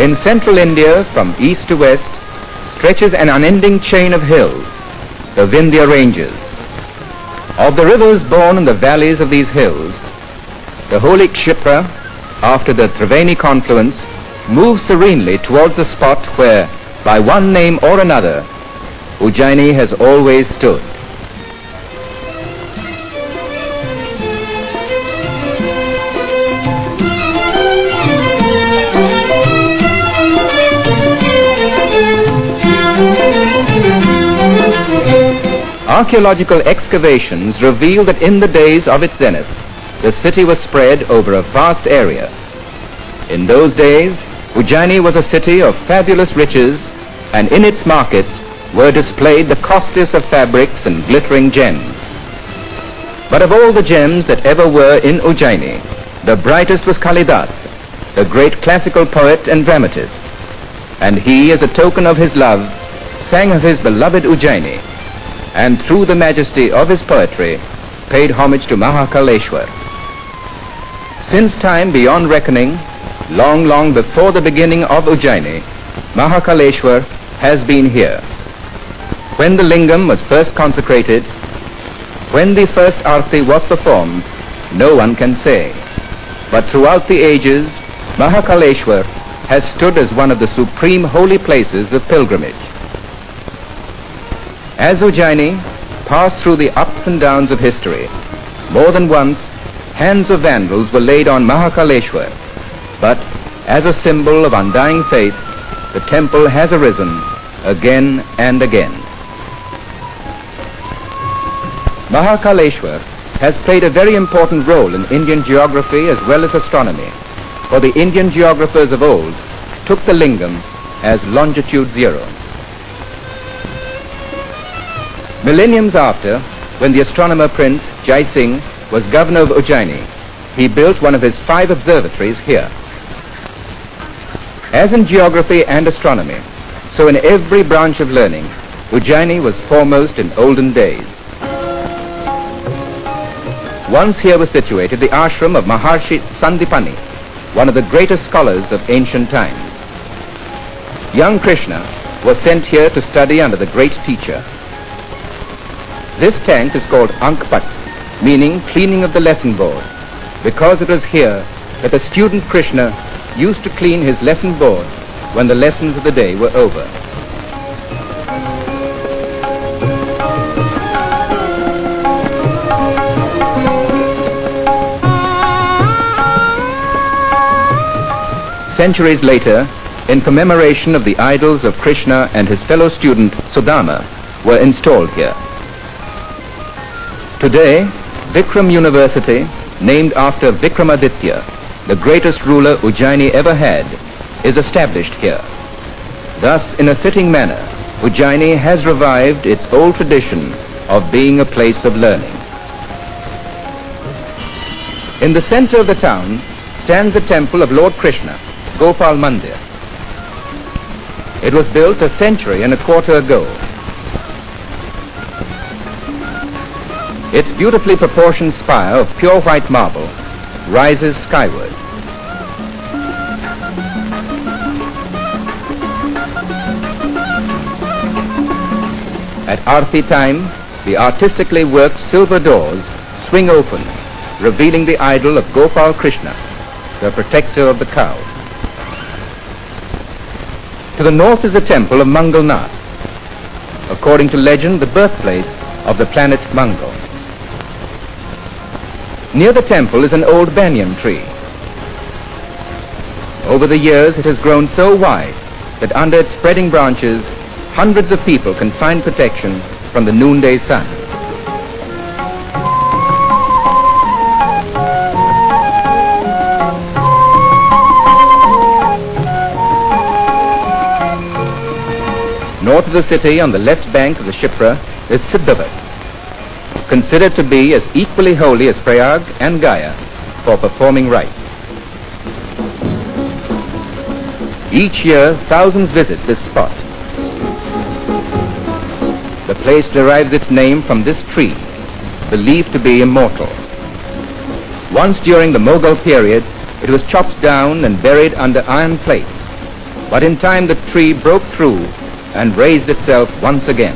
In central India, from east to west, stretches an unending chain of hills, the Vindhya ranges. Of the rivers born in the valleys of these hills, the holy Kshipra, after the Triveni confluence, moves serenely towards the spot where, by one name or another, Ujjain has always stood. Archaeological excavations reveal that in the days of its zenith, the city was spread over a vast area. In those days, Ujjain was a city of fabulous riches, and in its markets were displayed the costliest of fabrics and glittering gems. But of all the gems that ever were in Ujjain, the brightest was Kalidas, the great classical poet and dramatist. And he, as a token of his love, sang of his beloved Ujjain, and through the majesty of his poetry, paid homage to Mahakaleshwar. Since time beyond reckoning, long, long before the beginning of Ujjain, Mahakaleshwar has been here. When the lingam was first consecrated, when the first arti was performed, no one can say. But throughout the ages, Mahakaleshwar has stood as one of the supreme holy places of pilgrimage. As Ujjain passed through the ups and downs of history, more than once hands of vandals were laid on Mahakaleshwar, but as a symbol of undying faith, the temple has arisen again and again. Mahakaleshwar has played a very important role in Indian geography as well as astronomy, for the Indian geographers of old took the lingam as longitude 0. Millenniums after, when the astronomer Prince Jai Singh was governor of Ujjain, he built one of his 5 observatories here. As in geography and astronomy, so in every branch of learning, Ujjain was foremost in olden days. Once here was situated the ashram of Maharshi Sandipani, one of the greatest scholars of ancient times. Young Krishna was sent here to study under the great teacher. This tank is called Ankpat, meaning cleaning of the lesson board, because it was here that the student Krishna used to clean his lesson board when the lessons of the day were over. Centuries later, in commemoration of the idols of Krishna and his fellow student Sudama, were installed here. Today, Vikram University, named after Vikramaditya, the greatest ruler Ujjain ever had, is established here. Thus, in a fitting manner, Ujjain has revived its old tradition of being a place of learning. In the center of the town stands the temple of Lord Krishna, Gopal Mandir. It was built a century and a quarter ago. Its beautifully proportioned spire of pure white marble rises skyward. At Aarti time, the artistically worked silver doors swing open, revealing the idol of Gopal Krishna, the protector of the cow. To the north is the temple of Mangalnath, according to legend the birthplace of the planet Mangal. Near the temple is an old banyan tree. Over the years it has grown so wide that under its spreading branches hundreds of people can find protection from the noonday sun. North of the city, on the left bank of the Kshipra, is Siddhavat, considered to be as equally holy as Prayag and Gaya for performing rites. Each year, thousands visit this spot. The place derives its name from this tree, believed to be immortal. Once during the Mughal period, it was chopped down and buried under iron plates, but in time the tree broke through and raised itself once again.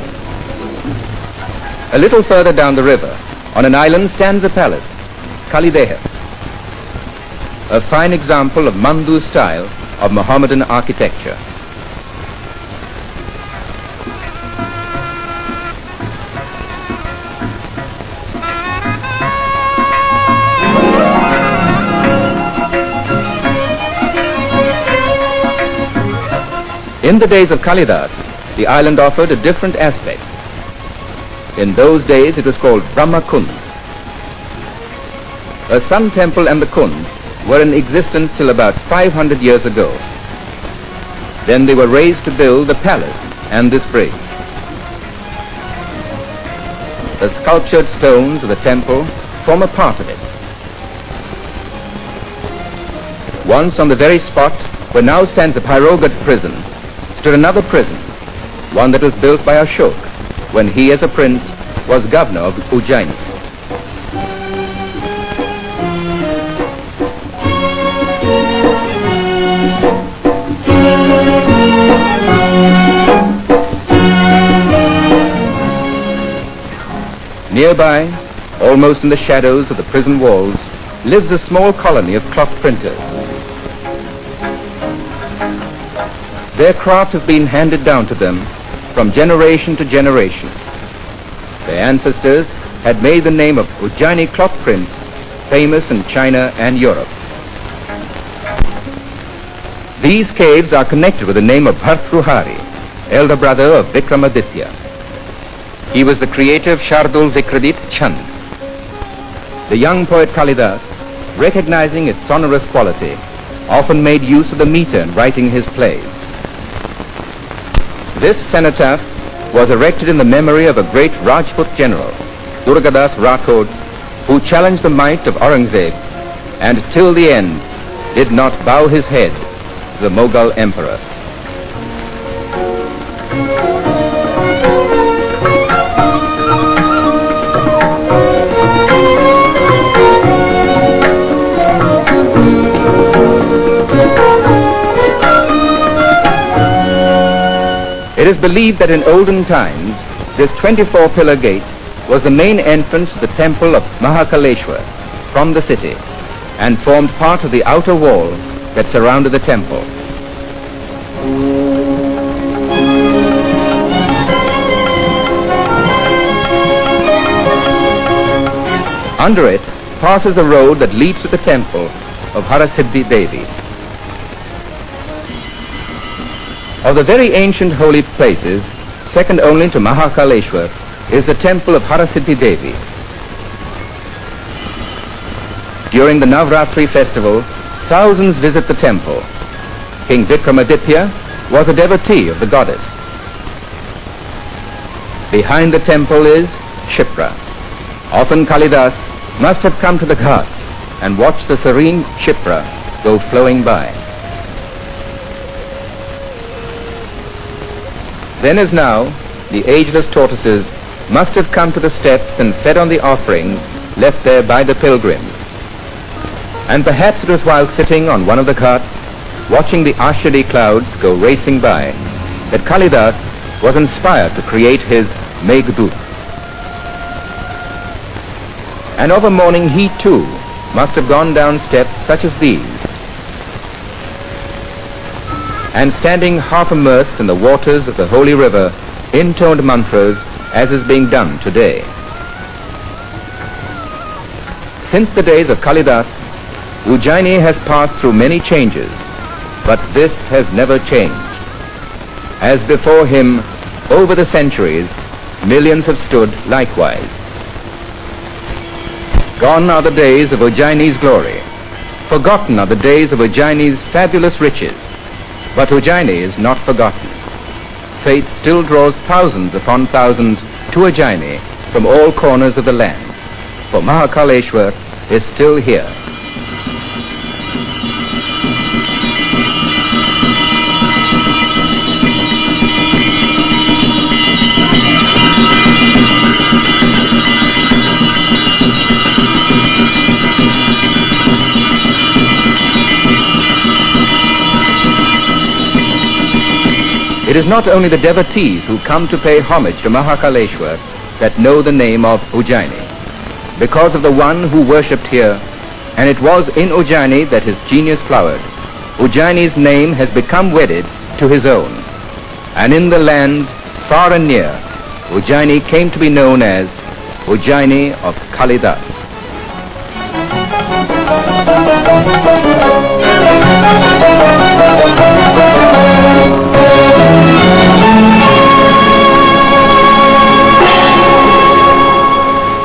A little further down the river, on an island, stands a palace, Kalideha, a fine example of Mandu style of Mohammedan architecture. In the days of Kalidas, the island offered a different aspect. In those days it was called Brahma Kund. A sun temple and the Kund were in existence till about 500 years ago. Then they were raised to build the palace and this bridge. The sculptured stones of the temple form a part of it. Once on the very spot where now stands the Pyrogat prison stood another prison, one that was built by Ashok when he as a prince was governor of Ujjain. Nearby, almost in the shadows of the prison walls, lives a small colony of cloth printers. Their craft has been handed down to them from generation to generation. Their ancestors had made the name of Ujjaini cloth prints famous in China and Europe. These caves are connected with the name of Bhartruhari, elder brother of Vikramaditya. He was the creator of Shardul Vikradit Chand. The young poet Kalidas, recognizing its sonorous quality, often made use of the meter in writing his plays. This cenotaph was erected in the memory of a great Rajput general, Durgadas Rathod, who challenged the might of Aurangzeb and till the end did not bow his head to the Mughal emperor. It is believed that in olden times, this 24-pillar gate was the main entrance to the temple of Mahakaleshwar from the city and formed part of the outer wall that surrounded the temple. Under it passes the road that leads to the temple of Harasiddhi Devi. Of the very ancient holy places, second only to Mahakaleshwar, is the temple of Harasiddhi Devi. During the Navratri festival, thousands visit the temple. King Vikramaditya was a devotee of the goddess. Behind the temple is Shipra. Often Kalidas must have come to the ghats and watched the serene Shipra go flowing by. Then as now, the ageless tortoises must have come to the steps and fed on the offerings left there by the pilgrims. And perhaps it was while sitting on one of the ghats, watching the Ashadi clouds go racing by, that Kalidas was inspired to create his Meghdut. And of a morning he too must have gone down steps such as these, and standing half immersed in the waters of the holy river, intoned mantras as is being done today. Since the days of Kalidas, Ujjaini has passed through many changes, but this has never changed. As before him, over the centuries, millions have stood likewise. Gone are the days of Ujjaini's glory. Forgotten are the days of Ujjaini's fabulous riches. But Ujjaini is not forgotten. Fate still draws thousands upon thousands to Ujjaini from all corners of the land. For Mahakaleshwar is still here. It is not only the devotees who come to pay homage to Mahakaleshwar that know the name of Ujjaini. Because of the one who worshipped here, and it was in Ujjaini that his genius flowered, Ujjaini's name has become wedded to his own. And in the land, far and near, Ujjaini came to be known as Ujjaini of Kalidas.